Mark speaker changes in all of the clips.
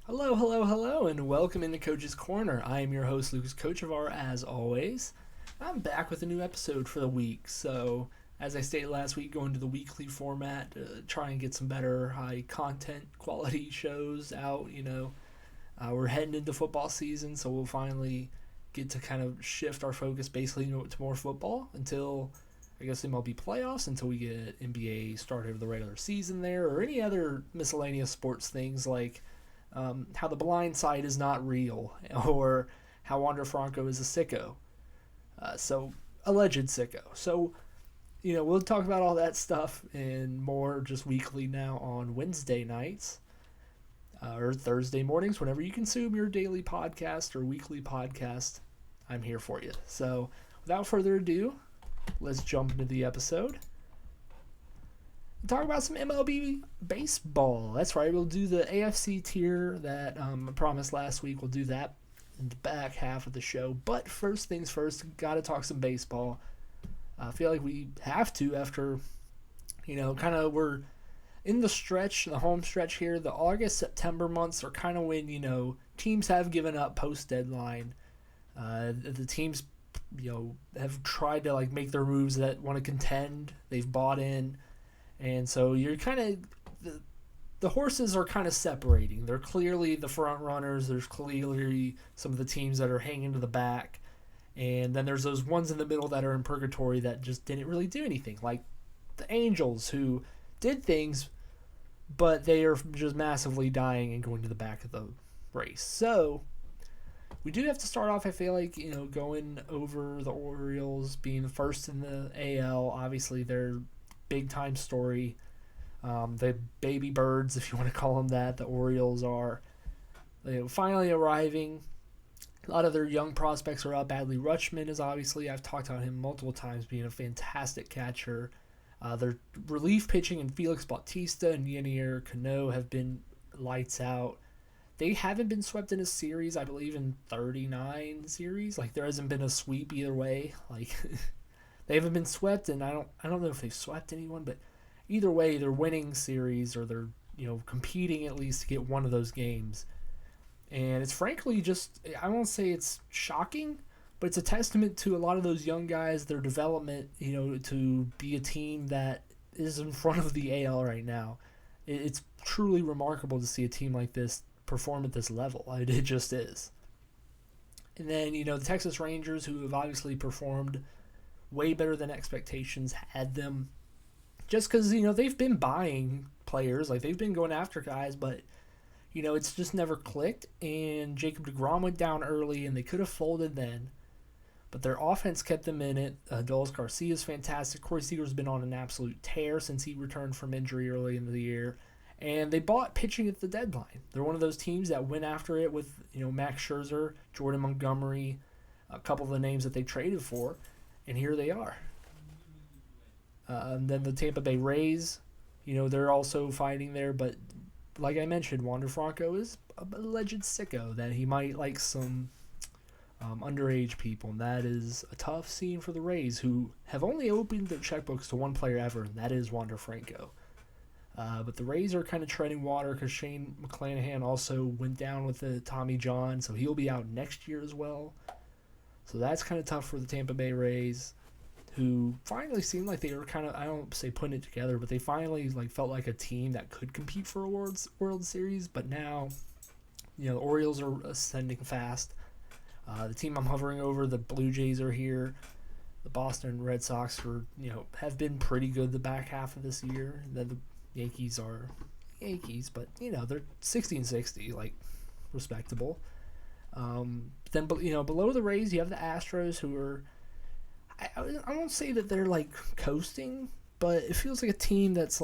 Speaker 1: Hello, hello, hello, and welcome into Coach's Corner. I am your host, Lucas Kochevar, as always. I'm back with a new episode for the week. So, as I stated last week, going to the weekly format, try and get some better high content quality shows out. We're heading into football season, so we'll finally get to kind of shift our focus basically to more football until I guess MLB playoffs, until we get NBA started with the regular season there, or any other miscellaneous sports things like how the Blindside is not real, or how Wander Franco is a sicko. So, alleged sicko. So, we'll talk about all that stuff and more just weekly now on Wednesday nights or Thursday mornings, whenever you consume your daily podcast or weekly podcast. I'm here for you. So, without further ado, let's jump into the episode. Talk about some MLB baseball. That's right. We'll do the AFC tier that I promised last week. We'll do that in the back half of the show. But first things first, got to talk some baseball. I feel like we have to after, kind of we're in the stretch, the home stretch here. The August, September months are kind of when, teams have given up post-deadline. The teams, have tried to, make their moves that want to contend. They've bought in. And so you're kind of the horses are kind of separating. They're clearly the front runners. There's clearly some of the teams that are hanging to the back, and then there's those ones in the middle that are in purgatory that just didn't really do anything, like the Angels, who did things, but they are just massively dying and going to the back of the race. So we do have to start off, I feel like, going over the Orioles being the first in the AL. Obviously, they're big time story. The baby birds, if you want to call them that, the Orioles are finally arriving. A lot of their young prospects are up. Adley Rutschman is obviously, I've talked about him multiple times, being a fantastic catcher. Their relief pitching and Felix Bautista and Yenier Cano have been lights out. They haven't been swept in a series, I believe, in 39 series. There hasn't been a sweep either way. They haven't been swept, and I don't know if they've swept anyone, but either way, they're winning series, or they're competing at least to get one of those games. And it's frankly just, I won't say it's shocking, but it's a testament to a lot of those young guys, their development, to be a team that is in front of the AL right now. It's truly remarkable to see a team like this perform at this level. It just is. And then, the Texas Rangers, who have obviously performed way better than expectations had them, just because they've been buying players, they've been going after guys, but it's just never clicked. And Jacob deGrom went down early, and they could have folded then, but their offense kept them in it. Adolis Garcia is fantastic. Corey Seager's been on an absolute tear since he returned from injury early in the year, and they bought pitching at the deadline. They're one of those teams that went after it with Max Scherzer, Jordan Montgomery, a couple of the names that they traded for. And here they are. Then the Tampa Bay Rays, they're also fighting there. But like I mentioned, Wander Franco is a alleged sicko, that he might like some underage people. And that is a tough scene for the Rays, who have only opened their checkbooks to one player ever, and that is Wander Franco. But the Rays are kind of treading water because Shane McClanahan also went down with the Tommy John, so he'll be out next year as well. So that's kind of tough for the Tampa Bay Rays, who finally seemed like they were kind of, I don't say putting it together, but they finally felt like a team that could compete for a World Series. But now, the Orioles are ascending fast. The team I'm hovering over, the Blue Jays, are here. The Boston Red Sox have been pretty good the back half of this year. Then the Yankees are Yankees, but they're 60-60, respectable. Then below the Rays, you have the Astros, who are, I won't say that they're coasting, but it feels like a team that's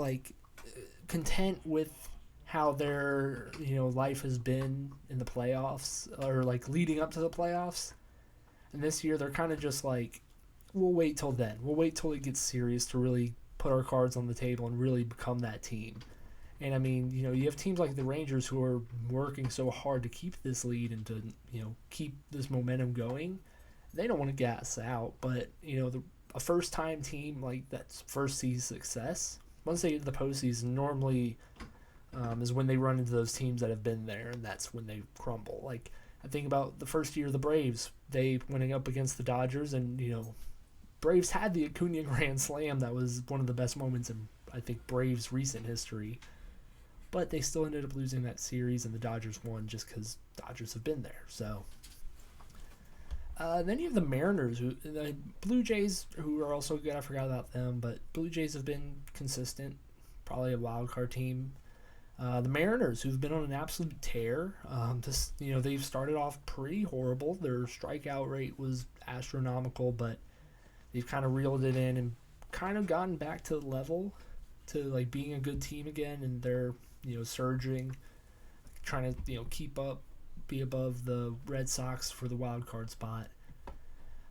Speaker 1: content with how their life has been in the playoffs, or leading up to the playoffs. And this year they're kind of just we'll wait till then. We'll wait till it gets serious to really put our cards on the table and really become that team. And I mean, you have teams like the Rangers, who are working so hard to keep this lead and to, keep this momentum going. They don't want to gas out, but, a first-time team, that's first season success, once they get to the postseason, normally is when they run into those teams that have been there, and that's when they crumble. Like, I think about the first year of the Braves, they went up against the Dodgers, and, Braves had the Acuna Grand Slam. That was one of the best moments in, I think, Braves' recent history. But they still ended up losing that series, and the Dodgers won just because Dodgers have been there. So then you have the Mariners, the Blue Jays, who are also good. I forgot about them, but Blue Jays have been consistent, probably a wild card team. The Mariners, who've been on an absolute tear. They've started off pretty horrible. Their strikeout rate was astronomical, but they've kind of reeled it in and kind of gotten back to the level to like being a good team again, and they're surging, trying to keep up, be above the Red Sox for the wild card spot.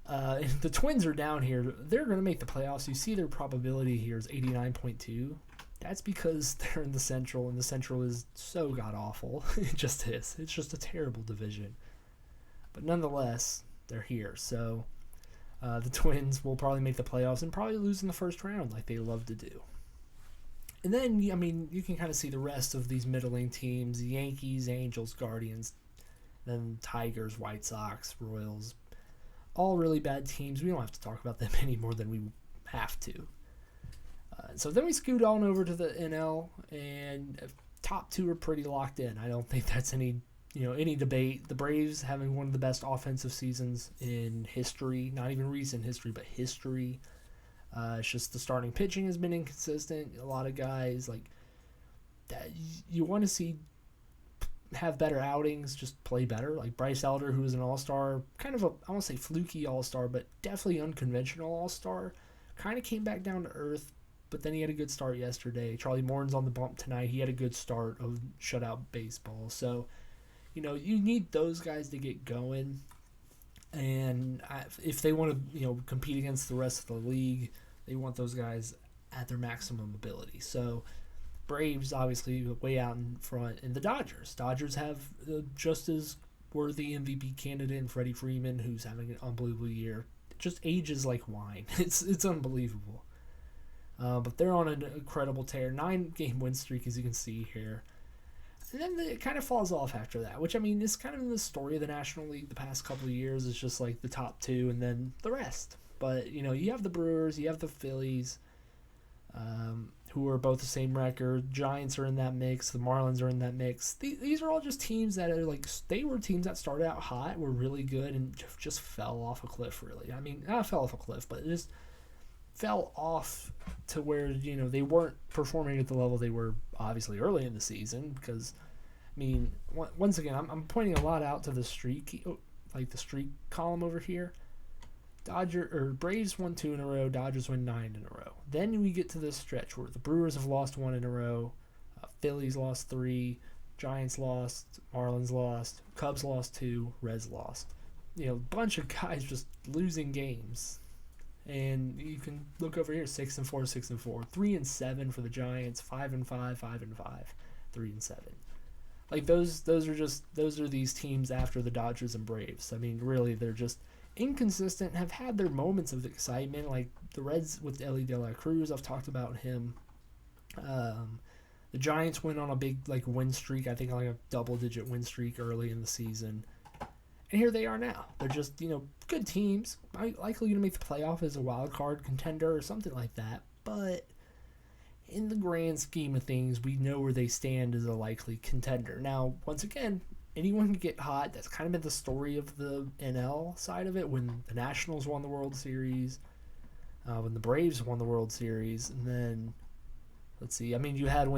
Speaker 1: And the Twins are down here. They're going to make the playoffs. You see their probability here is 89.2. That's because they're in the Central, and the Central is so god-awful. It just is. It's just a terrible division. But nonetheless, they're here. So the Twins will probably make the playoffs and probably lose in the first round like they love to do. And then, you can kind of see the rest of these middling teams: the Yankees, Angels, Guardians, then Tigers, White Sox, Royals. All really bad teams. We don't have to talk about them any more than we have to. So then we scoot on over to the NL, and top two are pretty locked in. I don't think that's any debate. The Braves having one of the best offensive seasons in history, not even recent history, but history. It's just the starting pitching has been inconsistent. A lot of guys like that you want to see have better outings, just play better. Like Bryce Elder, who was an all-star, kind of I won't say fluky all-star, but definitely unconventional all-star, kind of came back down to earth. But then he had a good start yesterday. Charlie Morton's on the bump tonight. He had a good start of shutout baseball. So, you need those guys to get going. And if they want to, compete against the rest of the league, they want those guys at their maximum ability. So, Braves obviously way out in front. And the Dodgers. Dodgers have just as worthy MVP candidate in Freddie Freeman, who's having an unbelievable year. It just ages like wine. It's unbelievable. But they're on an incredible tear. 9-game win streak, as you can see here. And then it kind of falls off after that, which, is kind of the story of the National League the past couple of years. It's just like the top two and then the rest. But, you have the Brewers, you have the Phillies, who are both the same record. Giants are in that mix. The Marlins are in that mix. These are all just teams that are they were teams that started out hot, were really good, and just fell off a cliff, really. Not fell off a cliff, but it just fell off to where they weren't performing at the level they were obviously early in the season. Because once again, I'm pointing a lot out to the streak, like the streak column over here. Braves won 2 in a row, Dodgers won 9 in a row. Then we get to this stretch where the Brewers have lost 1 in a row, Phillies lost 3, Giants lost, Marlins lost, Cubs lost 2, Reds lost. A bunch of guys just losing games. And you can look over here: 6-4, 6-4, 3-7 for the Giants, 5-5, 5-5, 3-7. Like those are these teams after the Dodgers and Braves. Really, they're just inconsistent. Have had their moments of excitement, like the Reds with Ellie De La Cruz. I've talked about him. The Giants went on a big win streak. I think a double-digit win streak early in the season. And here they are now. They're just, good teams. Likely going to make the playoff as a wild card contender or something like that. But in the grand scheme of things, we know where they stand as a likely contender. Now, once again, anyone can get hot. That's kind of been the story of the NL side of it. When the Nationals won the World Series, when the Braves won the World Series, and then, let's see, you had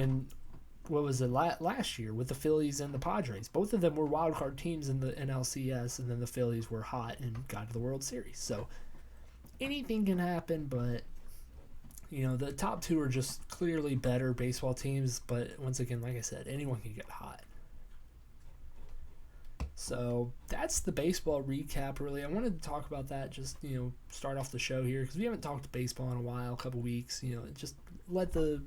Speaker 1: what was it, last year with the Phillies and the Padres. Both of them were wild card teams in the NLCS, and then the Phillies were hot and got to the World Series. So anything can happen, but the top two are just clearly better baseball teams. But once again, like I said, anyone can get hot. So that's the baseball recap, really. I wanted to talk about that, just start off the show here, because we haven't talked baseball in a while, a couple weeks. Just let the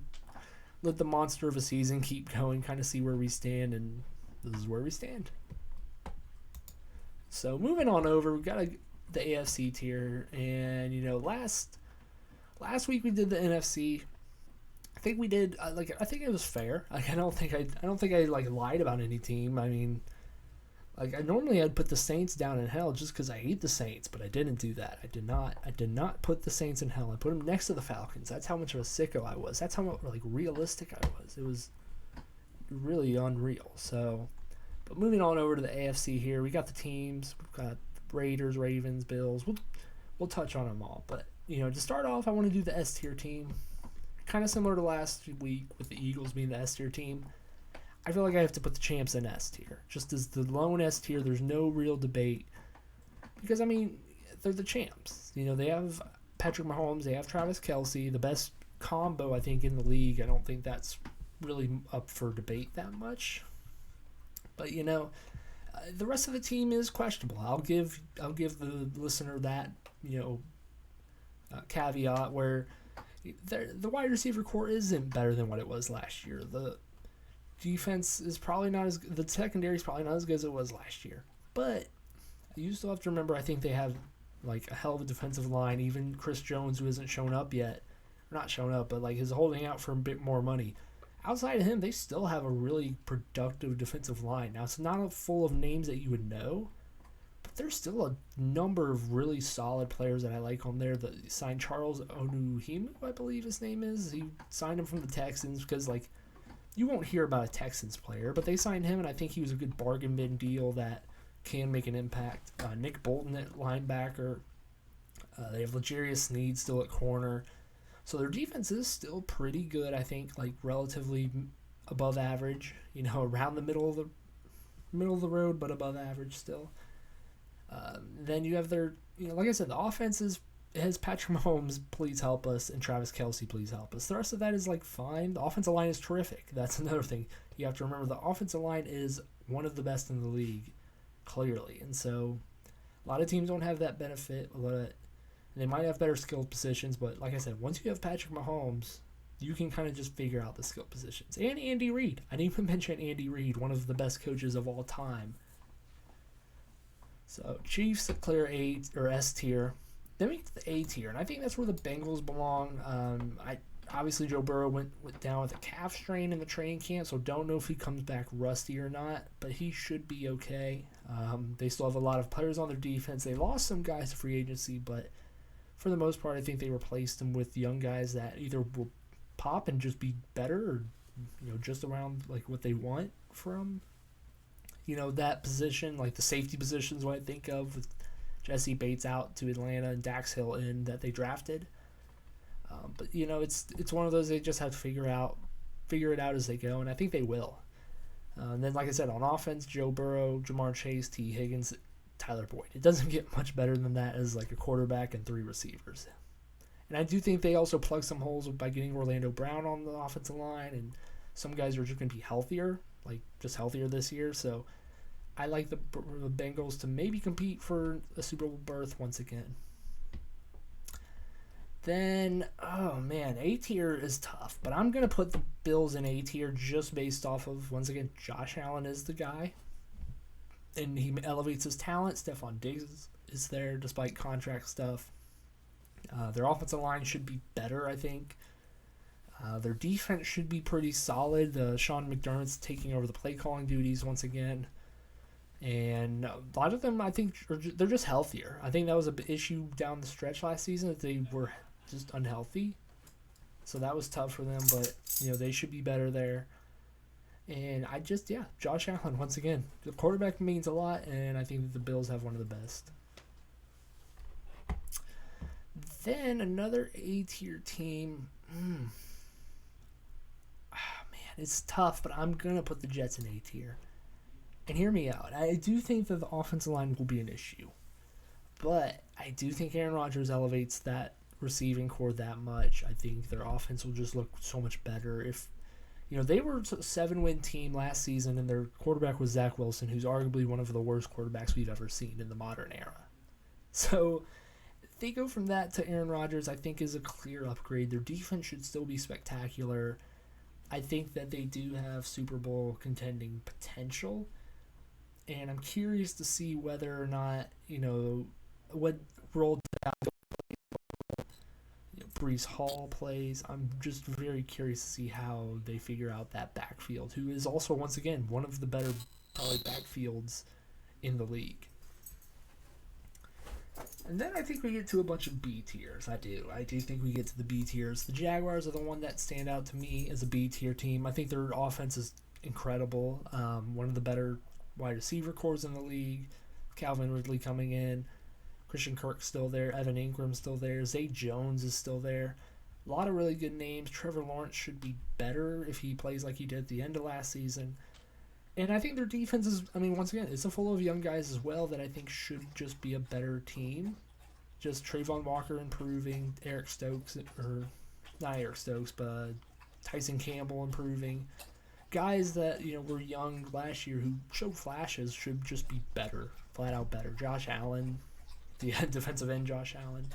Speaker 1: monster of a season keep going, kind of see where we stand, and this is where we stand. So moving on over, we've got the AFC tier, and last week we did the NFC. I think we did. I think it was fair. Like, I don't think I like lied about any team. I mean, like I'd put the Saints down in hell just because I hate the Saints, but I didn't do that. I did not. I did not put the Saints in hell. I put them next to the Falcons. That's how much of a sicko I was. That's how like realistic I was. It was really unreal. So, but moving on over to the AFC here, we got the teams. We've got Raiders, Ravens, Bills. We'll touch on them all. But to start off, I want to do the S tier team. Kind of similar to last week with the Eagles being the S tier team. I feel like I have to put the champs in S tier. Just as the lone S tier, there's no real debate. Because, I mean, they're the champs. They have Patrick Mahomes, they have Travis Kelce, the best combo, I think, in the league. I don't think that's really up for debate that much. But, the rest of the team is questionable. I'll give the listener that, caveat where the wide receiver core isn't better than what it was last year. The defense is probably not as the secondary is probably not as good as it was last year. But you still have to remember, I think they have like a hell of a defensive line. Even Chris Jones, who hasn't shown up yet, not shown up, but like is holding out for a bit more money. Outside of him, they still have a really productive defensive line. Now, it's not full of names that you would know, but there's still a number of really solid players that I like on there. That signed Charles Onuhimu, I believe his name is. He signed him from the Texans because, like, you won't hear about a Texans player, but they signed him, and I think he was a good bargain bin deal that can make an impact. Nick Bolton at linebacker. They have L'Jarius Sneed still at corner. So their defense is still pretty good, I think, like relatively above average, around the middle of the road, but above average still. Then you have their, like I said, the offense has Patrick Mahomes, please help us, and Travis Kelce, please help us. The rest of that is like fine. The offensive line is terrific. That's another thing you have to remember. The offensive line is one of the best in the league, clearly, and so a lot of teams don't have that benefit. They might have better skilled positions, but like I said, once you have Patrick Mahomes, you can kind of just figure out the skilled positions. And Andy Reid. I didn't even mention Andy Reid, one of the best coaches of all time. So Chiefs clear A or S tier. Then we get to the A tier, and I think that's where the Bengals belong. Obviously Joe Burrow went down with a calf strain in the training camp, so don't know if he comes back rusty or not, but he should be okay. They still have a lot of players on their defense. They lost some guys to free agency, but for the most part, I think they replaced them with young guys that either will pop and just be better, or just around like what they want from that position, like the safety positions. What I think of with Jesse Bates out to Atlanta and Dax Hill in that they drafted. But it's one of those they just have to figure it out as they go, and I think they will. And then, like I said, on offense, Joe Burrow, Jamar Chase, T. Higgins, Tyler Boyd. It doesn't get much better than that as like a quarterback and 3 receivers. And I do think they also plug some holes by getting Orlando Brown on the offensive line, and some guys are just going to be healthier, like just healthier this year. So I like the Bengals to maybe compete for a Super Bowl berth once again. Then, oh man, A tier is tough, but I'm going to put the Bills in A tier just based off of, once again, Josh Allen is the guy. And he elevates his talent. Stephon Diggs is there despite contract stuff. Their offensive line should be better, I think. Their defense should be pretty solid. Sean McDermott's taking over the play calling duties once again. And a lot of them, I think, they're just healthier. I think that was an issue down the stretch last season, that they were just unhealthy. So that was tough for them, but they should be better there. And Josh Allen, once again. The quarterback means a lot, and I think that the Bills have one of the best. Then another A-tier team. Man, it's tough, but I'm going to put the Jets in A-tier. And hear me out. I do think that the offensive line will be an issue. But I do think Aaron Rodgers elevates that receiving core that much. I think their offense will just look so much better if... they were a 7-win team last season, and their quarterback was Zach Wilson, who's arguably one of the worst quarterbacks we've ever seen in the modern era. So if they go from that to Aaron Rodgers, I think is a clear upgrade. Their defense should still be spectacular. I think that they do have Super Bowl contending potential, and I'm curious to see whether or not, what role Brees Hall plays. I'm just very curious to see how they figure out that backfield, who is also, once again, one of the better probably backfields in the league. And then I think we get to a bunch of B tiers. I do think we get to the B tiers. The Jaguars are the one that stand out to me as a B tier team. I think their offense is incredible. One of the better wide receiver cores in the league. Calvin Ridley coming in. Christian Kirk's still there. Evan Ingram's still there. Zay Jones is still there. A lot of really good names. Trevor Lawrence should be better if he plays like he did at the end of last season. And I think their defense is, once again, it's a full of young guys as well that I think should just be a better team. Just Trayvon Walker improving, Eric Stokes, or not Eric Stokes, but Tyson Campbell improving. Guys that, were young last year who showed flashes should just be better, flat out better. Josh Allen, the defensive end Josh Allen.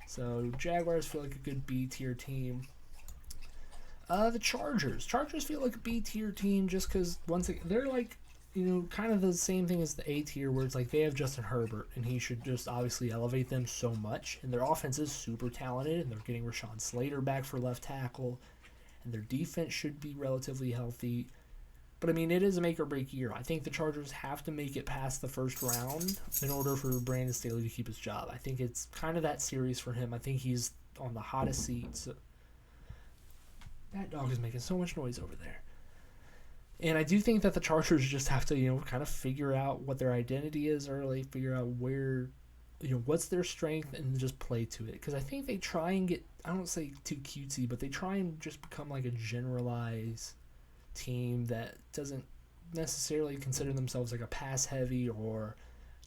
Speaker 1: So Jaguars feel like a good B tier team. The Chargers feel like a B tier team just because once again, they're like, kind of the same thing as the A tier where it's like they have Justin Herbert and he should just obviously elevate them so much. And their offense is super talented and they're getting Rashawn Slater back for left tackle. And their defense should be relatively healthy. But it is a make or break year. I think the Chargers have to make it past the first round in order for Brandon Staley to keep his job. I think it's kind of that serious for him. I think he's on the hottest seat. So that dog is making so much noise over there. And I do think that the Chargers just have to, kind of figure out what their identity is early, figure out where, what's their strength, and just play to it. Because I think they try and get, I don't say too cutesy, but they try and just become like a generalized team that doesn't necessarily consider themselves like a pass heavy or,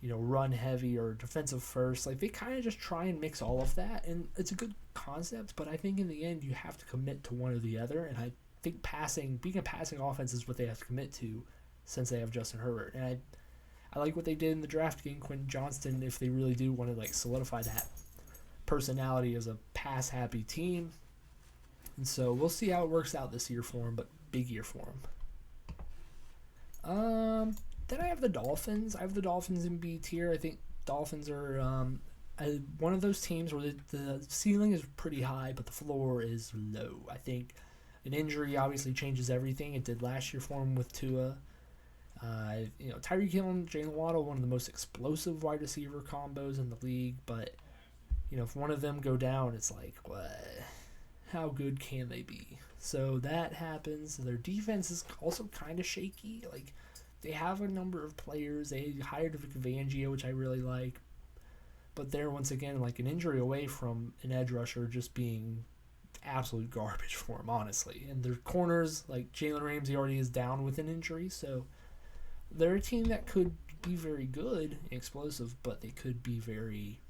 Speaker 1: run heavy or defensive first. Like they kind of just try and mix all of that. And it's a good concept, but I think in the end you have to commit to one or the other. And I think being a passing offense is what they have to commit to since they have Justin Herbert. And I like what they did in the draft getting Quentin Johnston if they really do want to like solidify that personality as a pass happy team. And so we'll see how it works out this year for him, but big year for him. Then I have the Dolphins. I have the Dolphins in B tier. I think Dolphins are one of those teams where the ceiling is pretty high, but the floor is low. I think an injury obviously changes everything. It did last year for him with Tua. Tyreek Hill and Jalen Waddle, one of the most explosive wide receiver combos in the league. But, if one of them go down, it's like, what? How good can they be? So that happens. Their defense is also kind of shaky. Like, they have a number of players. They hired Vic Fangio, which I really like. But they're, once again, like an injury away from an edge rusher just being absolute garbage for him, honestly. And their corners, like Jalen Ramsey already is down with an injury. So they're a team that could be very good, explosive, but they could be very,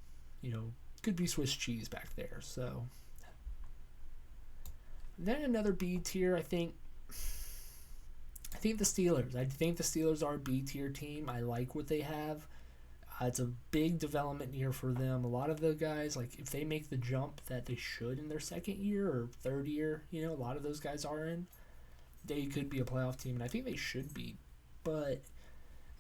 Speaker 1: could be Swiss cheese back there. So then another B tier, I think the Steelers. I think the Steelers are a B tier team. I like what they have. It's a big development year for them. A lot of the guys, like if they make the jump that they should in their second year or third year, a lot of those guys are in, they could be a playoff team, and I think they should be. But,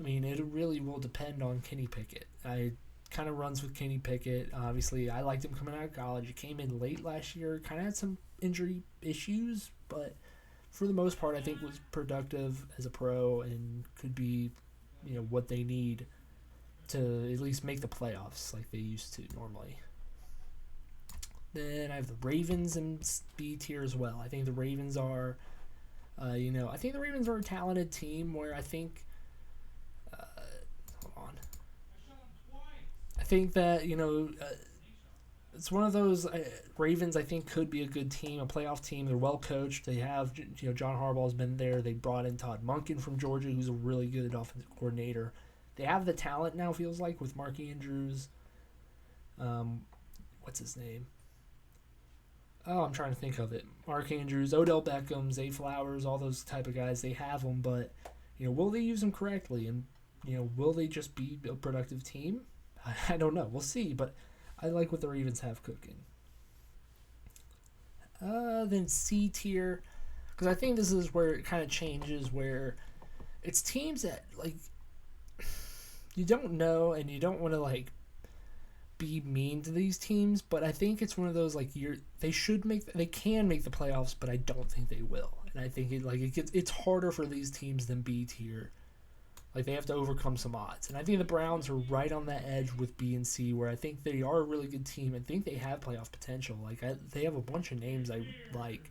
Speaker 1: it really will depend on Kenny Pickett. I kind of runs with Kenny Pickett. Obviously, I liked him coming out of college. He came in late last year, kind of had some injury issues, but for the most part, I think was productive as a pro and could be, what they need to at least make the playoffs like they used to normally. Then I have the Ravens in B tier as well. I think the Ravens are, I think the Ravens are a talented team where I think, hold on. I think that, it's one of those Ravens I think could be a good team, a playoff team. They're well coached. They have, John Harbaugh's been there. They brought in Todd Monken from Georgia, who's a really good offensive coordinator. They have the talent now, feels like, with Mark Andrews. What's his name? Oh, I'm trying to think of it. Mark Andrews, Odell Beckham, Zay Flowers, all those type of guys. They have them, but, will they use them correctly? And, will they just be a productive team? I don't know. We'll see, but I like what the Ravens have cooking. Then C tier, because I think this is where it kind of changes, where it's teams that, like, you don't know and you don't want to, like, be mean to these teams, but I think it's one of those like they can make the playoffs, but I don't think they will. And I think it's harder for these teams than B tier. Like, they have to overcome some odds. And I think the Browns are right on that edge with B and C, where I think they are a really good team. I think they have playoff potential. They have a bunch of names I like.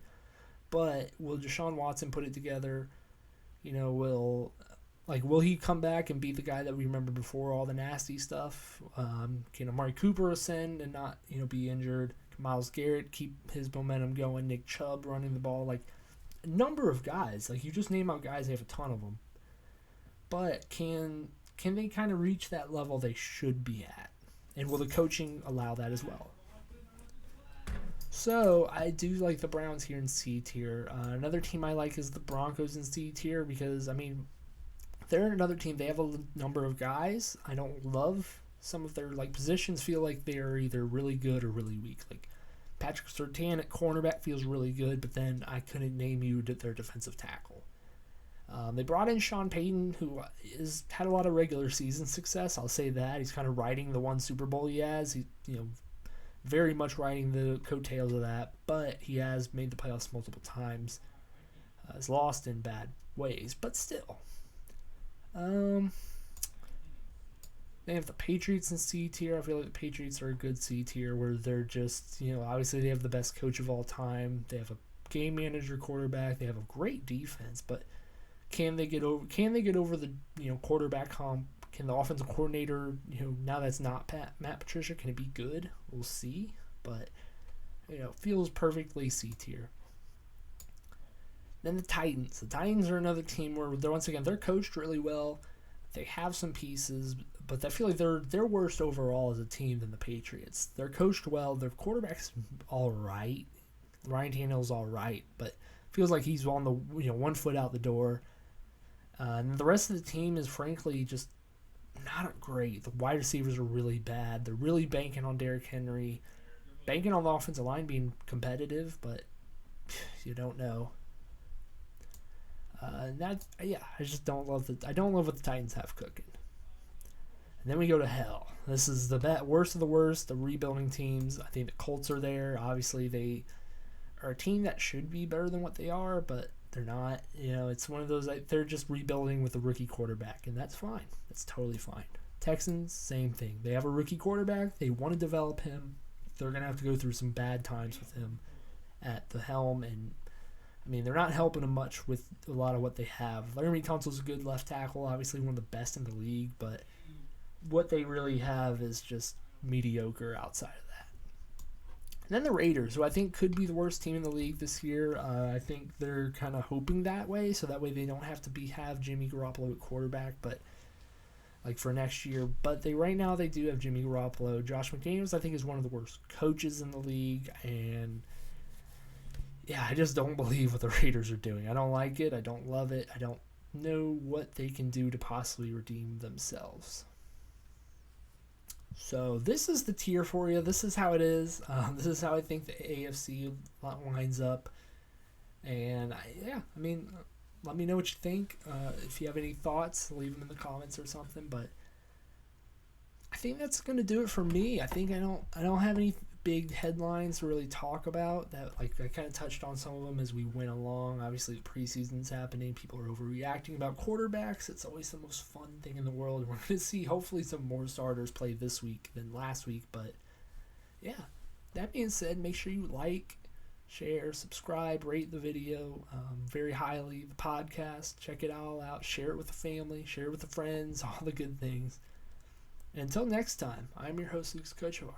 Speaker 1: But will Deshaun Watson put it together? Will he come back and be the guy that we remember before all the nasty stuff? Can Amari Cooper ascend and not, be injured? Can Myles Garrett keep his momentum going? Nick Chubb running the ball? Like, a number of guys. Like, you just name out guys, they have a ton of them. But can they kind of reach that level they should be at? And will the coaching allow that as well? So I do like the Browns here in C tier. Another team I like is the Broncos in C tier because, they're another team. They have a number of guys. I don't love some of their positions. Feel like they're either really good or really weak. Like Patrick Surtain at cornerback feels really good, but then I couldn't name you their defensive tackle. They brought in Sean Payton, who has had a lot of regular season success. I'll say that. He's kind of riding the one Super Bowl he has. He, very much riding the coattails of that, but he has made the playoffs multiple times. Has lost in bad ways, but still. They have the Patriots in C tier. I feel like the Patriots are a good C tier where they're just, obviously they have the best coach of all time. They have a game manager quarterback. They have a great defense, but can they get over the, quarterback hump? Can the offensive coordinator, now that's not Matt Patricia, can it be good? We'll see, but, feels perfectly C tier. Then the Titans. The Titans are another team where they're coached really well. They have some pieces, but I feel like they're worse overall as a team than the Patriots. They're coached well. Their quarterback's all right. Ryan Tannehill's all right, but feels like he's on the 1 foot out the door. And the rest of the team is frankly just not great. The wide receivers are really bad. They're really banking on Derrick Henry, banking on the offensive line being competitive, but you don't know. I just don't love I don't love what the Titans have cooking. And then we go to hell. This is the worst of the worst, the rebuilding teams. I think the Colts are there. Obviously, they are a team that should be better than what they are, but they're not. It's one of those, they're just rebuilding with a rookie quarterback, and that's fine. That's totally fine. Texans, same thing. They have a rookie quarterback. They want to develop him. They're going to have to go through some bad times with him at the helm, and they're not helping him much with a lot of what they have. Laramie Tunsil's a good left tackle, obviously one of the best in the league, but what they really have is just mediocre outside of that. And then the Raiders, who I think could be the worst team in the league this year. I think they're kind of hoping that way, so that way they don't have to have Jimmy Garoppolo at quarterback, but for next year. But right now they do have Jimmy Garoppolo. Josh McDaniels, I think, is one of the worst coaches in the league, and yeah, I just don't believe what the Raiders are doing. I don't like it. I don't love it. I don't know what they can do to possibly redeem themselves. So this is the tier for you. This is how it is. This is how I think the AFC lines up. And let me know what you think. If you have any thoughts, leave them in the comments or something. But I think that's going to do it for me. I think I don't have any big headlines to really talk about. That I kind of touched on some of them as we went along. Obviously, the preseason's happening. People are overreacting about quarterbacks. It's always the most fun thing in the world. We're going to see hopefully some more starters play this week than last week. But yeah, that being said, make sure you like, share, subscribe, rate the video very highly. The podcast, check it all out. Share it with the family. Share it with the friends. All the good things. And until next time, I'm your host, Luke Koch.